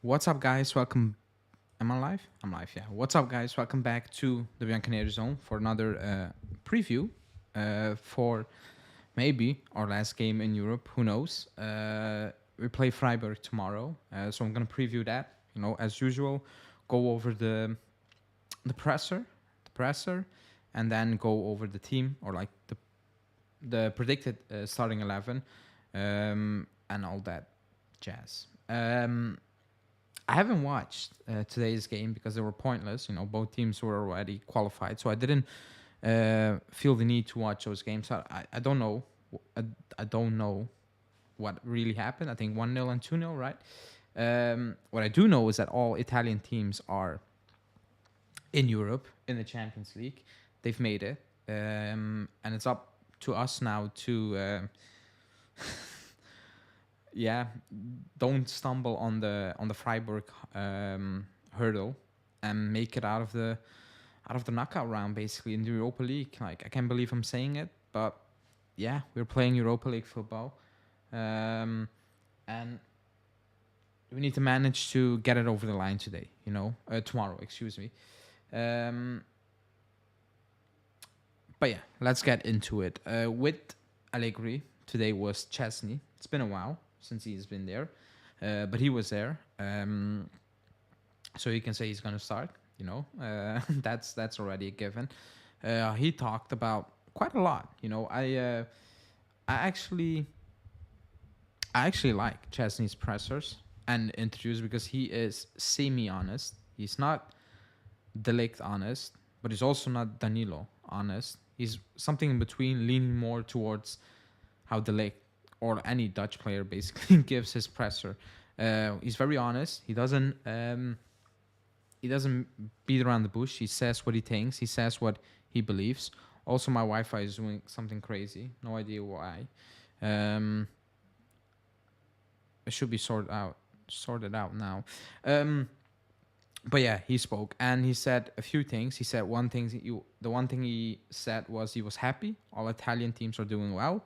What's up, guys? Welcome. Am I live? I'm live, yeah. What's up, guys? Welcome back to the Bianconeri Zone for another preview for maybe our last game in Europe. Who knows? We play Freiburg tomorrow, so I'm gonna preview that. As usual, go over the presser, and then go over the team or like the predicted starting 11, and all that jazz. I haven't watched today's game because they were pointless. Both teams were already qualified, so I didn't feel the need to watch those games. I don't know. I, I don't know what really happened. I think 1-0 and 2-0, right? What I do know is that all Italian teams are in Europe in the Champions League. They've made it, and it's up to us now to yeah, don't stumble on the Freiburg hurdle and make it out of the knockout round, basically, in the Europa League. Like, I can't believe I'm saying it, but yeah, we're playing Europa League football, and we need to manage to get it over the line today. Tomorrow, excuse me. Um, but yeah, let's get into it. With Allegri, today was Chesney. It's been a while since he's been there, but he was there. So you can say he's going to start. That's already a given. He talked about quite a lot. I actually like Chesney's pressers and interviews because he is semi-honest. He's not Delict honest, but he's also not Danilo honest. He's something in between, leaning more towards how Delict or any Dutch player basically gives his presser. He's very honest. He doesn't beat around the bush. He says what he thinks. He says what he believes. Also, my Wi-Fi is doing something crazy. No idea why. It should be sorted out now. But yeah, he spoke and he said a few things. He said the one thing he said was he was happy. All Italian teams are doing well.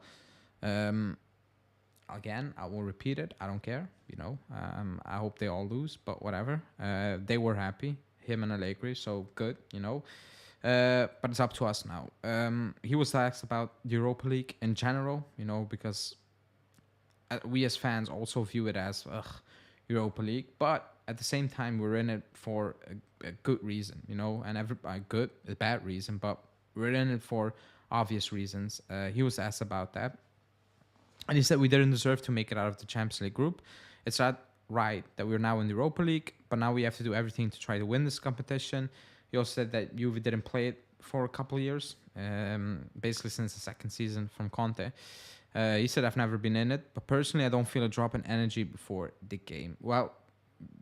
Again, I will repeat it. I don't care. I hope they all lose, but whatever. They were happy, him and Allegri, so good. But it's up to us now. He was asked about the Europa League in general. Because we as fans also view it as Europa League, but at the same time we're in it for a good reason, and a bad reason, but we're in it for obvious reasons. He was asked about that, and he said we didn't deserve to make it out of the Champions League group. It's not right that we're now in the Europa League, but now we have to do everything to try to win this competition. He also said that Juve didn't play it for a couple of years, basically since the second season from Conte. He said, I've never been in it, but personally, I don't feel a drop in energy before the game. Well,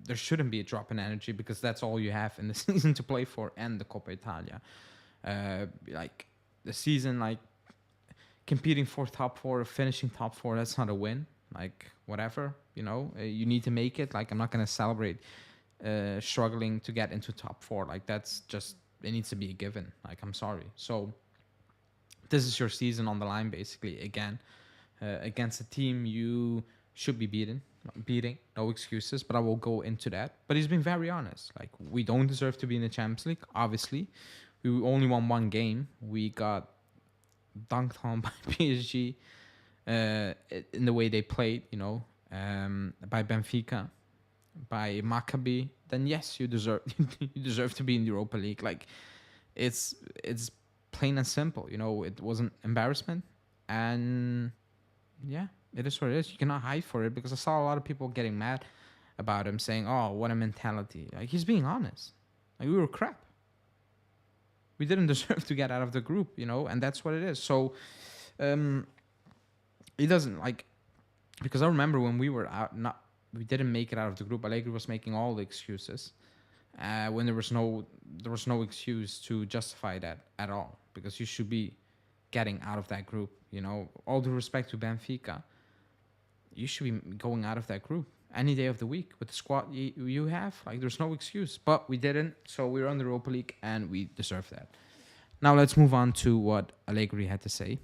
there shouldn't be a drop in energy because that's all you have in the season to play for and the Coppa Italia. Like, the season, like, competing for top four or finishing top four, that's not a win. Like, whatever, you need to make it. Like, I'm not going to celebrate struggling to get into top four. Like, that's just, it needs to be a given. Like, I'm sorry. So, this is your season on the line, basically, again. Against a team you should be beating, no excuses, but I will go into that. But he's been very honest. Like, we don't deserve to be in the Champions League, obviously. We only won one game. We got dunked on by PSG in the way they played, by Benfica, by Maccabi. Then yes, you deserve to be in the Europa League. Like, it's plain and simple. It wasn't embarrassment, and yeah, it is what it is. You cannot hide for it because I saw a lot of people getting mad about him, saying, "Oh, what a mentality!" Like, he's being honest. Like, we were crap. We didn't deserve to get out of the group, and that's what it is. So, he doesn't like, because I remember when we were out, we didn't make it out of the group. Allegri was making all the excuses when there was no excuse to justify that at all, because you should be getting out of that group. All due respect to Benfica, you should be going out of that group any day of the week with the squad you have. Like, there's no excuse, but we didn't, so we're on the Europa League and we deserve that. Now let's move on to what Allegri had to say.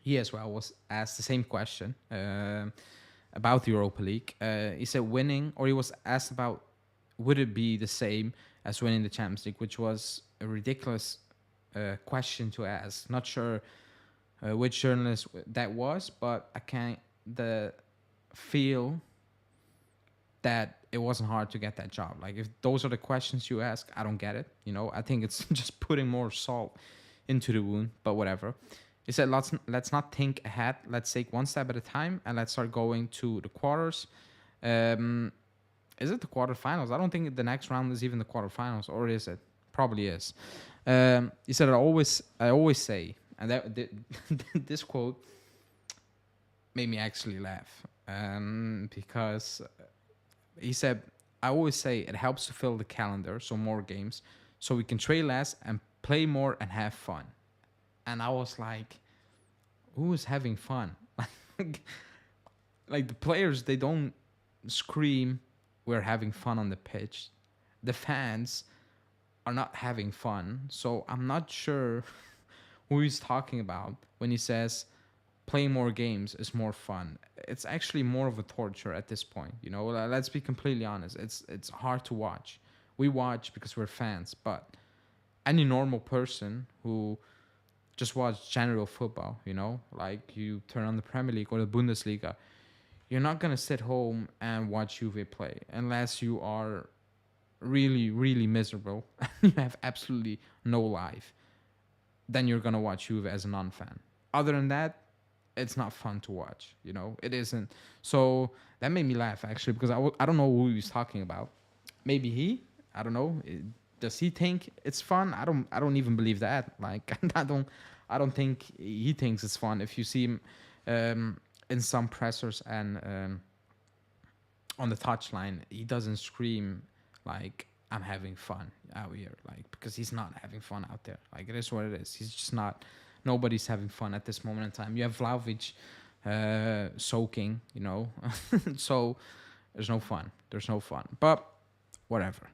He as well was asked the same question about the Europa League. He said winning, or he was asked about would it be the same as winning the Champions League, which was a ridiculous question to ask. Not sure which journalist that was, but I can't the feel that it wasn't hard to get that job. Like if those are the questions you ask, I don't get it. I think it's just putting more salt into the wound. But whatever. He said, let's not think ahead. Let's take one step at a time and let's start going to the quarters. Um, is it the quarterfinals? I don't think the next round is even the quarterfinals, or is it? Probably is. He said, I always say, and this quote made me actually laugh because he said, I always say it helps to fill the calendar, so more games, so we can trade less and play more and have fun. And I was like, who is having fun? Like the players, they don't scream, we're having fun on the pitch. The fans are not having fun. So I'm not sure who he's talking about when he says playing more games is more fun. It's actually more of a torture at this point. Let's be completely honest. It's hard to watch. We watch because we're fans, but any normal person who just watch general football, like you turn on the Premier League or the Bundesliga, you're not gonna sit home and watch Juve play unless you are really, really miserable and you have absolutely no life. Then you're gonna watch Juve as a non-fan. Other than that, it's not fun to watch. It isn't. So that made me laugh actually because I don't know who he was talking about. Maybe he. I don't know. Does he think it's fun? I don't even believe that. Like I don't think he thinks it's fun. If you see him in some pressers and on the touchline, he doesn't scream like I'm having fun out here, like because he's not having fun out there. Like it is what it is. He's just not. Nobody's having fun at this moment in time. You have Vlahovic soaking, so there's no fun. There's no fun. But whatever.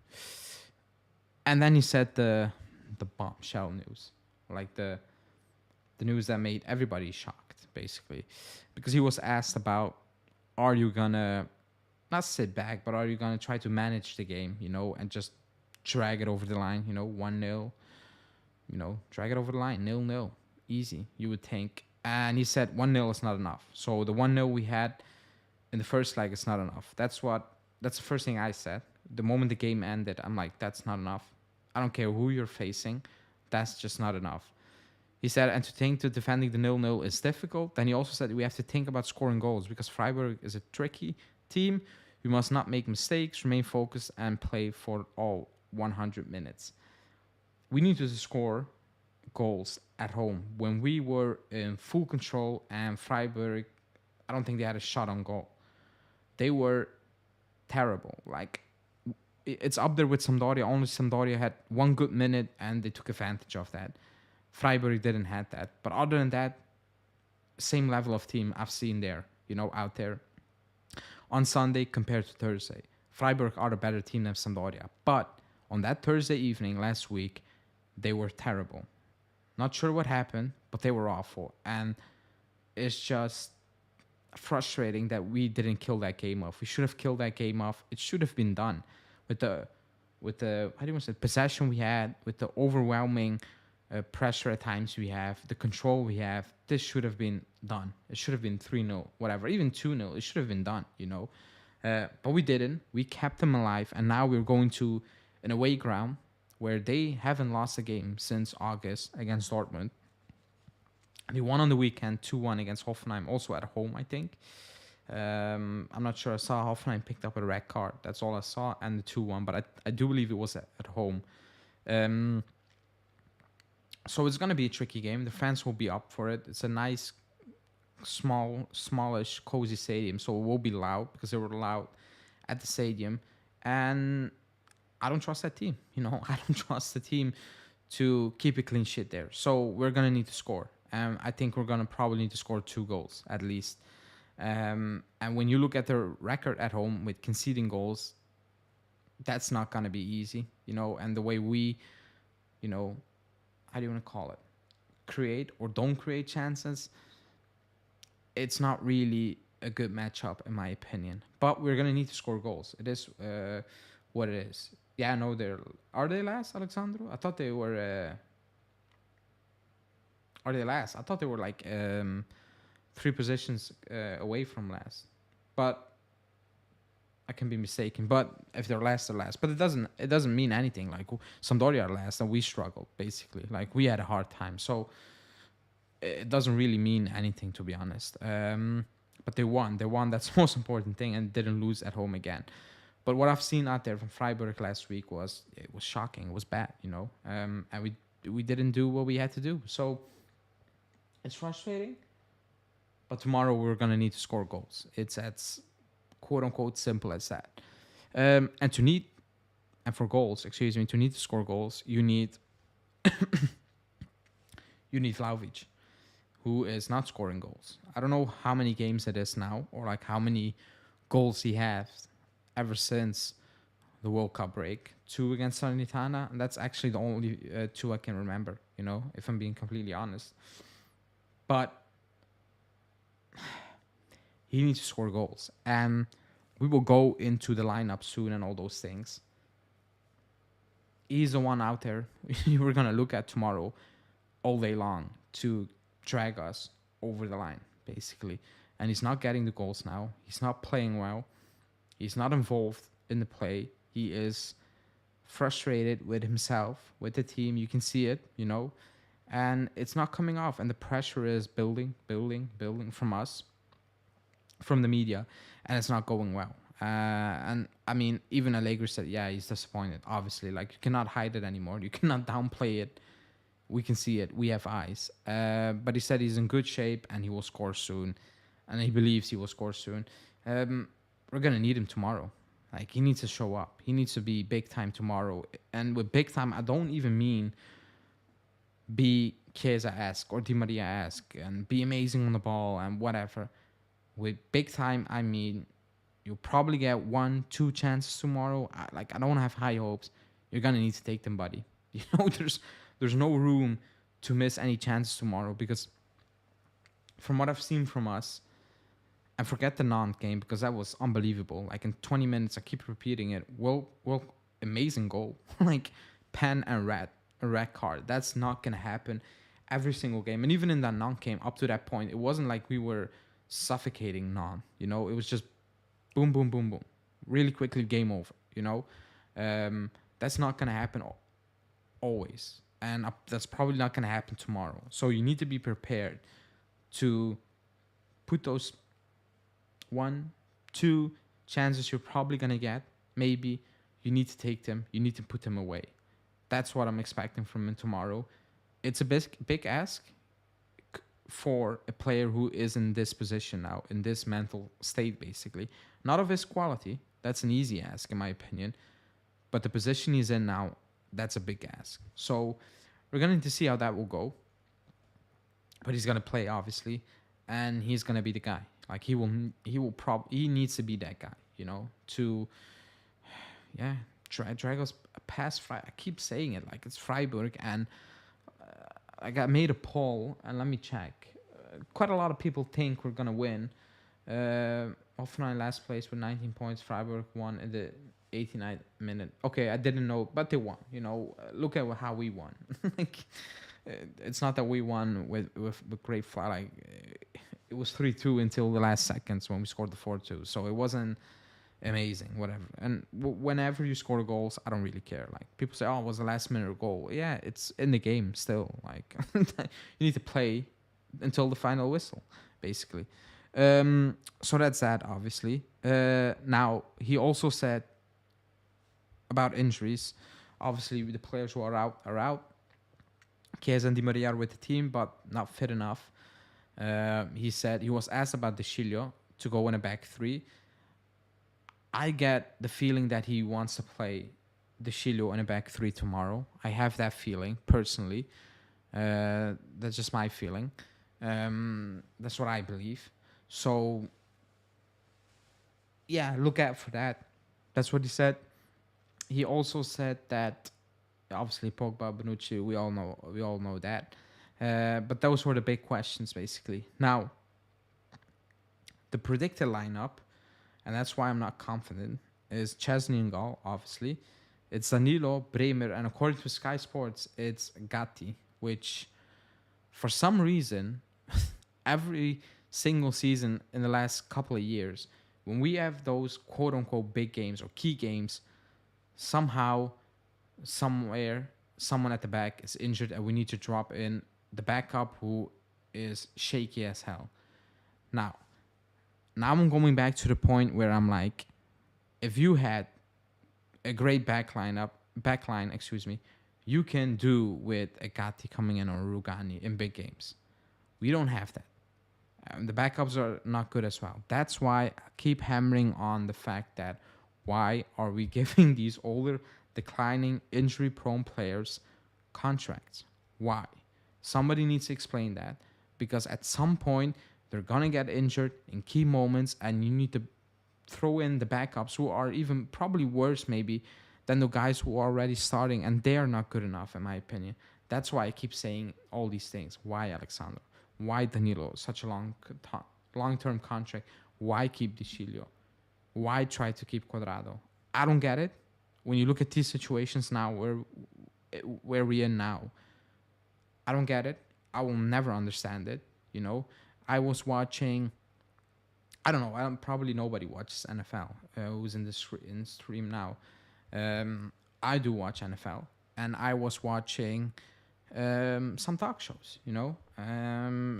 And then he said the bombshell news, like the news that made everybody shocked, basically, because he was asked about, are you gonna not sit back, but are you gonna try to manage the game, and just drag it over the line, 1-0, drag it over the line, 0-0, easy, you would think. And he said 1-0 is not enough. So the 1-0 we had in the first leg is not enough. That's the first thing I said. The moment the game ended, I'm like, that's not enough. I don't care who you're facing. That's just not enough. He said, and to think to defending the 0-0 is difficult. Then he also said we have to think about scoring goals because Freiburg is a tricky team. We must not make mistakes, remain focused, and play for all 100 minutes. We need to score goals at home. When we were in full control and Freiburg, I don't think they had a shot on goal. They were terrible. Like, it's up there with Sampdoria. Only Sampdoria had one good minute and they took advantage of that. Freiburg didn't have that. But other than that, same level of team I've seen there, out there. On Sunday compared to Thursday, Freiburg are a better team than Sampdoria. But on that Thursday evening last week, they were terrible. Not sure what happened, but they were awful. And it's just frustrating that we didn't kill that game off. We should have killed that game off. It should have been done with the how do you want to say, possession we had, with the overwhelming pressure at times we have, the control we have. This should have been done. It should have been 3-0, whatever, even 2-0. It should have been done, but we didn't. We kept them alive, and now we're going to an away ground where they haven't lost a game since August against Dortmund. They won on the weekend 2-1 against Hoffenheim, also at home, I think. I'm not sure. I saw Hoffenheim picked up a red card. That's all I saw, and the 2-1. But I do believe it was at home. So it's going to be a tricky game. The fans will be up for it. It's a nice, smallish, cozy stadium. So it will be loud because they were loud at the stadium. And I don't trust that team. I don't trust the team to keep a clean sheet there. So we're going to need to score. I think we're going to probably need to score 2 goals at least. And when you look at their record at home with conceding goals, that's not going to be easy, and the way we, how do you want to call it? Create or don't create chances. It's not really a good matchup in my opinion. But we're gonna need to score goals. It is what it is. Yeah, no, are they last, Alexandro? I thought they were. Are they last? I thought they were like 3 positions away from last, but I can be mistaken. But if they're last, they're last. But it doesn't mean anything. Like Sampdoria are last, and we struggled basically. Like we had a hard time, so it doesn't really mean anything to be honest. But they won. They won. That's the most important thing, and didn't lose at home again. But what I've seen out there from Freiburg last week was shocking. It was bad, and we didn't do what we had to do. So it's frustrating. But tomorrow we're gonna need to score goals. It's as quote unquote simple as that. And for goals, excuse me, to need to score goals, you need Vlahovic, who is not scoring goals. I don't know how many games it is now, or like how many goals he has ever since the World Cup break. 2 against Salernitana, and that's actually the only 2 I can remember, if I'm being completely honest. But he needs to score goals. And we will go into the lineup soon and all those things. He's the one out there we're going to look at tomorrow all day long to drag us over the line, basically. And he's not getting the goals now. He's not playing well. He's not involved in the play. He is frustrated with himself, with the team. You can see it, and it's not coming off. And the pressure is building from us, from the media, and it's not going well. And I mean, even Allegri said, yeah, he's disappointed, obviously. Like, you cannot hide it anymore. You cannot downplay it. We can see it. We have eyes. But he said he's in good shape and he will score soon. And he believes he will score soon. We're going to need him tomorrow. Like, he needs to show up. He needs to be big time tomorrow. And with big time, I don't even mean be Chiesa-esque or Di Maria-esque and be amazing on the ball and whatever. With big time, I mean, you'll probably get 1-2 chances tomorrow. I don't have high hopes. You're going to need to take them, buddy. There's no room to miss any chances tomorrow, because from what I've seen from us, and forget the Nantes game, because that was unbelievable. Like, in 20 minutes, I keep repeating it. Well, amazing goal. Like, pen and a red card. That's not going to happen every single game. And even in that Nantes game, up to that point, it wasn't like we were suffocating Nantes. It was just boom, boom, boom, boom. Really quickly, game over, That's not going to happen always. And that's probably not going to happen tomorrow. So you need to be prepared to put those 1-2 chances you're probably going to get. Maybe you need to take them. You need to put them away. That's what I'm expecting from him tomorrow. It's a big ask for a player who is in this position now, in this mental state, basically. Not of his quality. That's an easy ask, in my opinion. But the position he's in now, that's a big ask. So we're going to need to see how that will go. But he's going to play, obviously. And he's going to be the guy. Like, he needs to be that guy, to, drag us past Freiburg. I keep saying it like it's Freiburg. And I made a poll, and let me check. Quite a lot of people think we're going to win. Hoffenheim last place with 19 points. Freiburg won in the 89th minute. Okay, I didn't know, but they won. Look at how we won. Like, it's not that we won with great fly. Like, it was 3-2 until the last seconds when we scored the 4-2. So it wasn't amazing, whatever. And whenever you score goals, I don't really care. Like, people say, oh, it was the last minute goal. Yeah, it's in the game still. Like, you need to play until the final whistle, basically. So that's that, obviously. Now, he also said about injuries. Obviously, the players who are out. Chiesa and Di Maria are with the team, but not fit enough. He said he was asked about De Sciglio to go in a back three. I get the feeling that he wants to play De Sciglio in a back three tomorrow. I have that feeling, personally. That's just my feeling. That's what I believe. So, yeah, look out for that. That's what he said. He also said that, obviously, Pogba, Bonucci, we all know that. But those were the big questions, basically. Now, The predicted lineup, and that's why I'm not confident, is Chesney in goal, obviously. It's Danilo, Bremer, and according to Sky Sports, it's Gatti, which for some reason, every single season in the last couple of years, when we have those quote unquote big games or key games, somehow, somewhere, someone at the back is injured and we need to drop in the backup who is shaky as hell. Now, I'm going back to the point where I'm like, if you had a great backline, you can do with a Gatti coming in or Rugani in big games. We don't have that. The backups are not good as well. That's why I keep hammering on the fact that why are we giving these older, declining, injury-prone players contracts? Why? Somebody needs to explain that, because at some point they're gonna get injured in key moments, and you need to throw in the backups who are even probably worse maybe than the guys who are already starting, and they are not good enough in my opinion. That's why I keep saying all these things. Why Alexandro? Why Danilo? Such a long-term contract. Why keep Di Chilio? Why try to keep Quadrado? I don't get it. When you look at these situations now, where we're in now, I don't get it. I will never understand it. You know, I was watching. I don't know. Probably nobody watches NFL. Who's in in stream now? I do watch NFL, and I was watching some talk shows. You know,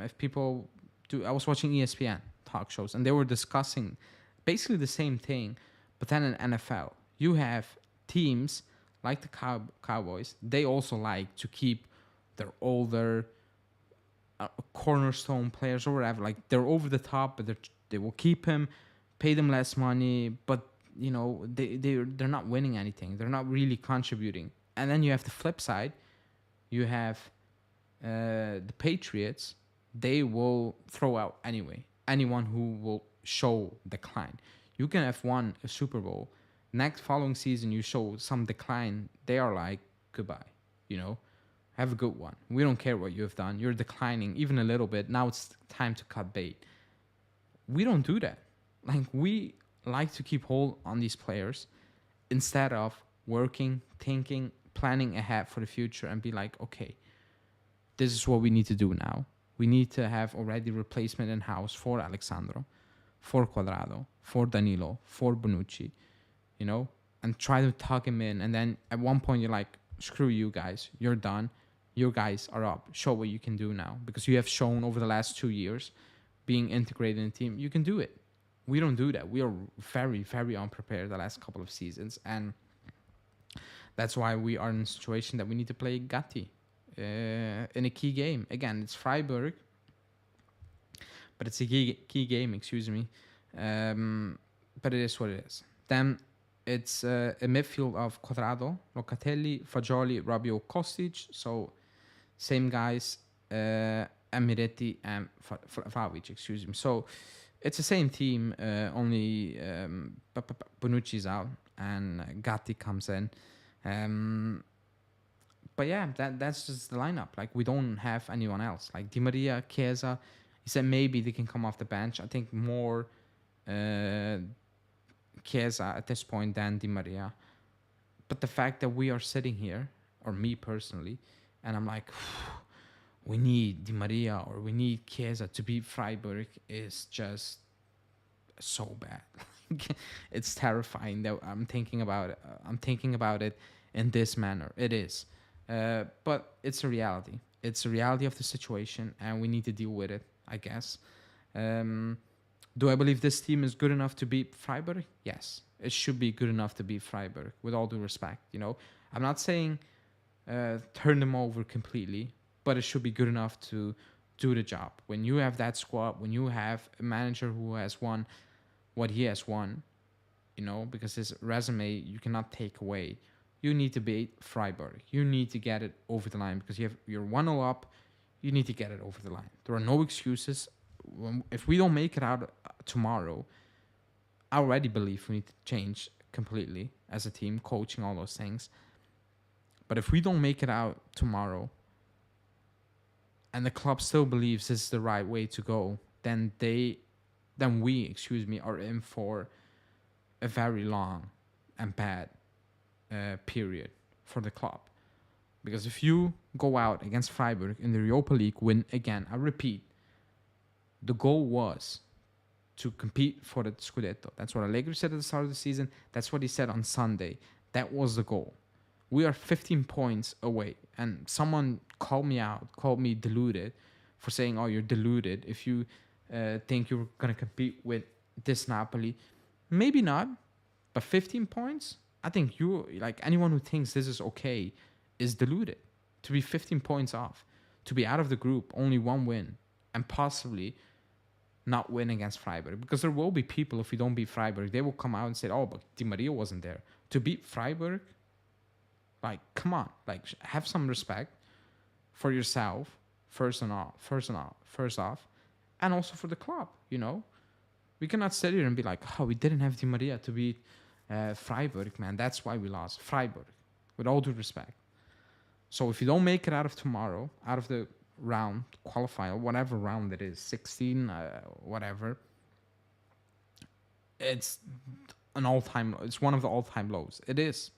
if people do, I was watching ESPN talk shows, and they were discussing basically the same thing, but then in NFL, you have teams like the Cowboys. They also like to keep their older cornerstone players or whatever. Like they're over the top, but they will keep him, pay them less money, but you know they're not winning anything. They're not really contributing. And then you have the flip side. You have the Patriots. They will throw out anyway anyone who will show decline. You can have won a Super Bowl. Next following season, you show some decline. They are like, goodbye. You know, have a good one. We don't care what you have done. You're declining even a little bit. Now it's time to cut bait. We don't do that. Like, we like to keep hold on these players instead of working, thinking, planning ahead for the future and be like, okay, this is what we need to do now. We need to have already replacement in house for Alexandro, for Quadrado, for Danilo, for Bonucci, you know, and try to tuck him in. And then at one point you're like, screw you guys, you're done. You guys are up. Show what you can do now, because you have shown over the last 2 years being integrated in the team, you can do it. We don't do that. We are very, very unprepared the last couple of seasons. And that's why we are in a situation that we need to play Gatti in a key game. Again, it's Freiburg, but it's a key game, excuse me. But it is what it is. Then it's a midfield of Quadrado, Locatelli, Fagioli, Rabiot, Kostic. So same guys, Miretti and Vlahovic, excuse me. So it's the same team, only Bonucci's out and Gatti comes in. But yeah, that's just the lineup. Like, we don't have anyone else. Like Di Maria, Chiesa, he said maybe they can come off the bench. I think more Chiesa at this point than Di Maria. But the fact that we are sitting here, or me personally, and I'm like, we need Di Maria or we need Chiesa to beat Freiburg is just so bad. It's terrifying that I'm thinking about it. I'm thinking about it in this manner. It is. But it's a reality. It's a reality of the situation, and we need to deal with it, I guess. Do I believe this team is good enough to beat Freiburg? Yes. It should be good enough to beat Freiburg, with all due respect. You know, I'm not saying turn them over completely, but it should be good enough to do the job. When you have that squad, when you have a manager who has won what he has won, you know, because his resume you cannot take away. You need to beat Freiburg. You need to get it over the line, because you're 1-0 up. You need to get it over the line. There are no excuses. If we don't make it out tomorrow, I already believe we need to change completely as a team, coaching, all those things. But if we don't make it out tomorrow, and the club still believes this is the right way to go, then they then we, excuse me, are in for a very long and bad period for the club. Because if you go out against Freiburg in the Europa League, win again, I repeat, the goal was to compete for the Scudetto. That's what Allegri said at the start of the season. That's what he said on Sunday. That was the goal. We are 15 points away. And someone called me out, called me deluded for saying, oh, you're deluded if you think you're going to compete with this Napoli. Maybe not, but 15 points? I think you, like anyone who thinks this is okay, is deluded. To be 15 points off, to be out of the group, only one win, and possibly not win against Freiburg. Because there will be people, if we don't beat Freiburg, they will come out and say, oh, but Di Maria wasn't there. To beat Freiburg, like, come on. Like, have some respect for yourself, first off, and also for the club, you know? We cannot sit here and be like, oh, we didn't have Di Maria to beat Freiburg, man. That's why we lost. Freiburg, with all due respect. So if you don't make it out of tomorrow, out of the round, qualifier, whatever round it is, 16, whatever, it's an all-time, it's one of the all-time lows. It is.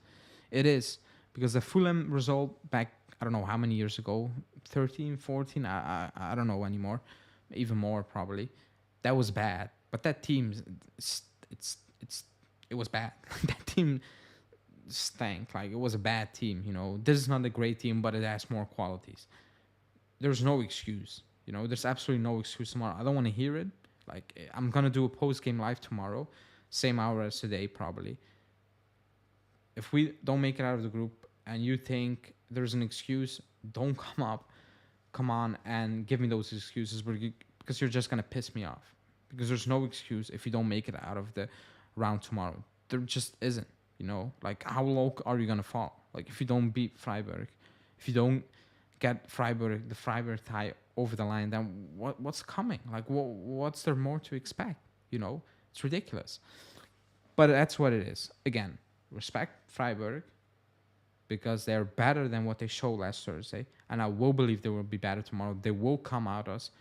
Because the Fulham result back, I don't know how many years ago, 13, 14, I don't know anymore, even more probably, that was bad. But that team, it was bad. That team stank. Like, it was a bad team, you know. This is not a great team, but it has more qualities. There's no excuse, you know. There's absolutely no excuse tomorrow. I don't want to hear it. Like, I'm going to do a post-game live tomorrow, same hour as today probably. If we don't make it out of the group and you think there's an excuse, don't come on and give me those excuses because you're just going to piss me off. Because there's no excuse if you don't make it out of the round tomorrow. There just isn't, you know. Like, how low are you going to fall? Like, if you don't beat Freiburg, if you don't get the Freiburg tie over the line, then what's coming? Like, what's there more to expect? You know, it's ridiculous. But that's what it is. Again, respect Freiburg because they're better than what they showed last Thursday. And I will believe they will be better tomorrow. They will come at us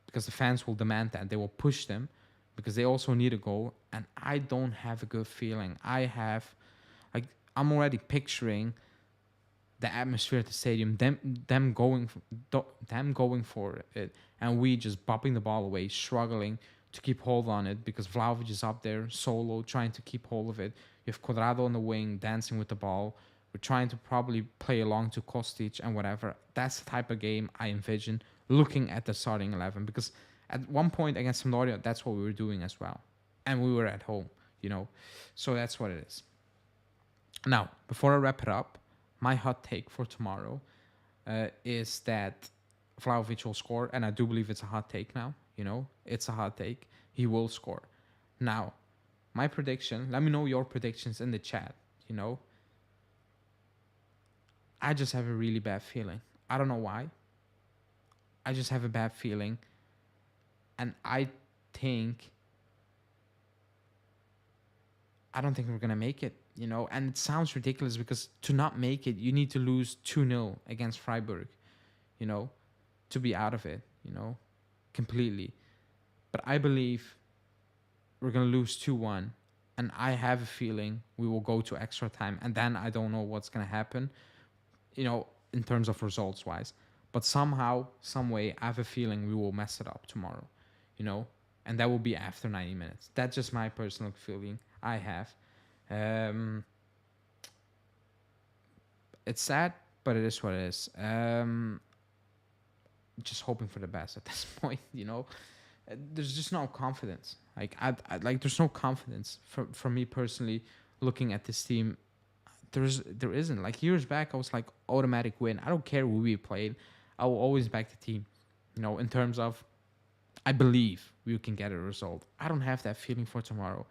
because the fans will demand that. They will push them because they also need a goal. And I don't have a good feeling. I'm already picturing the atmosphere at the stadium, them going for it, and we just bopping the ball away, struggling to keep hold on it because Vlahovic is up there solo trying to keep hold of it. You have Quadrado on the wing dancing with the ball. We're trying to probably play along to Kostic and whatever. That's the type of game I envision looking at the starting 11 because at one point against Sampdoria, that's what we were doing as well, and we were at home, you know. So that's what it is. Now, before I wrap it up, my hot take for tomorrow is that Vlahovic will score, and I do believe it's a hot take now. You know, it's a hot take. He will score. Now, my prediction, let me know your predictions in the chat, you know. I just have a really bad feeling. I don't know why. I just have a bad feeling. And I don't think we're going to make it, you know. And it sounds ridiculous because to not make it, you need to lose 2-0 against Freiburg, you know, to be out of it, you know, completely. But I believe we're going to lose 2-1. And I have a feeling we will go to extra time. And then I don't know what's going to happen, you know, in terms of results-wise. But somehow, some way, I have a feeling we will mess it up tomorrow, you know. And that will be after 90 minutes. That's just my personal feeling I have. It's sad, but it is what it is. Just hoping for the best at this point, you know. There's just no confidence. Like, there's no confidence for me personally looking at this team. There isn't. Like, years back, I was like, automatic win. I don't care who we played. I will always back the team, you know, in terms of I believe we can get a result. I don't have that feeling for tomorrow.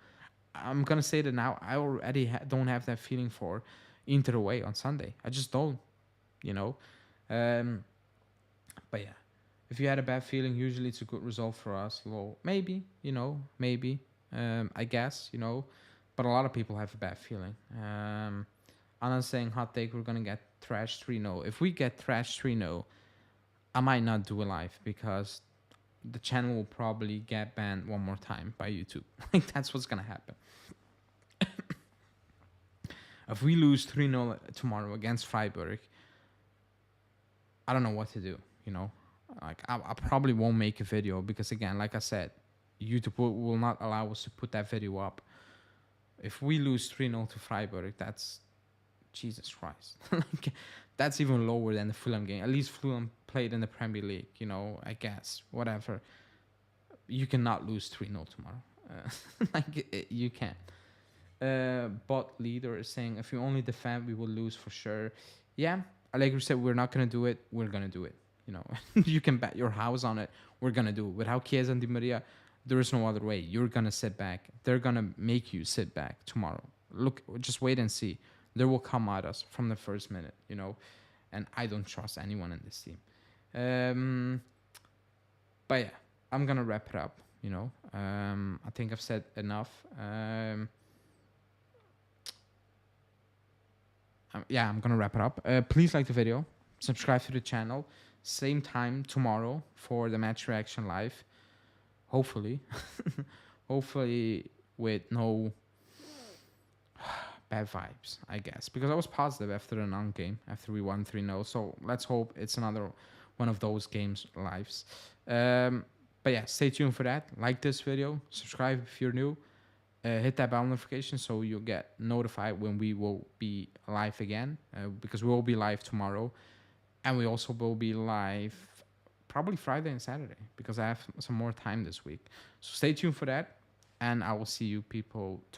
I'm going to say that now. I already don't have that feeling for Inter away on Sunday. I just don't, you know. But yeah, if you had a bad feeling, usually it's a good result for us. Well, maybe, you know, maybe, I guess, you know. But a lot of people have a bad feeling. I'm not saying hot take, we're going to get thrashed 3-0. If we get thrashed 3-0, I might not do a live because the channel will probably get banned one more time by YouTube. Like that's what's gonna happen. If we lose 3-0 tomorrow against Freiburg, I don't know what to do. You know, like I probably won't make a video because again, like I said, YouTube will not allow us to put that video up. If we lose 3-0 to Freiburg, that's Jesus Christ. Like, that's even lower than the Fulham game. At least Fulham played in the Premier League, you know, I guess. Whatever. You cannot lose 3-0 tomorrow. You can't. Bot leader is saying, if you only defend, we will lose for sure. Yeah, Allegri said, we're not going to do it. We're going to do it. You know, you can bet your house on it. We're going to do it. Without Chiesa and Di Maria, there is no other way. You're going to sit back. They're going to make you sit back tomorrow. Look, just wait and see. They will come at us from the first minute, you know, and I don't trust anyone in this team. But yeah, I'm going to wrap it up, you know. I think I've said enough. Yeah, I'm going to wrap it up. Please like the video. Subscribe to the channel. Same time tomorrow for the match reaction live. Hopefully. Hopefully with no bad vibes, I guess. Because I was positive after the non game, after we won 3-0. So let's hope it's another one of those games lives. But yeah, stay tuned for that. Like this video. Subscribe if you're new. Hit that bell notification so you'll get notified when we will be live again. Because we will be live tomorrow. And we also will be live probably Friday and Saturday because I have some more time this week. So stay tuned for that. And I will see you people tomorrow.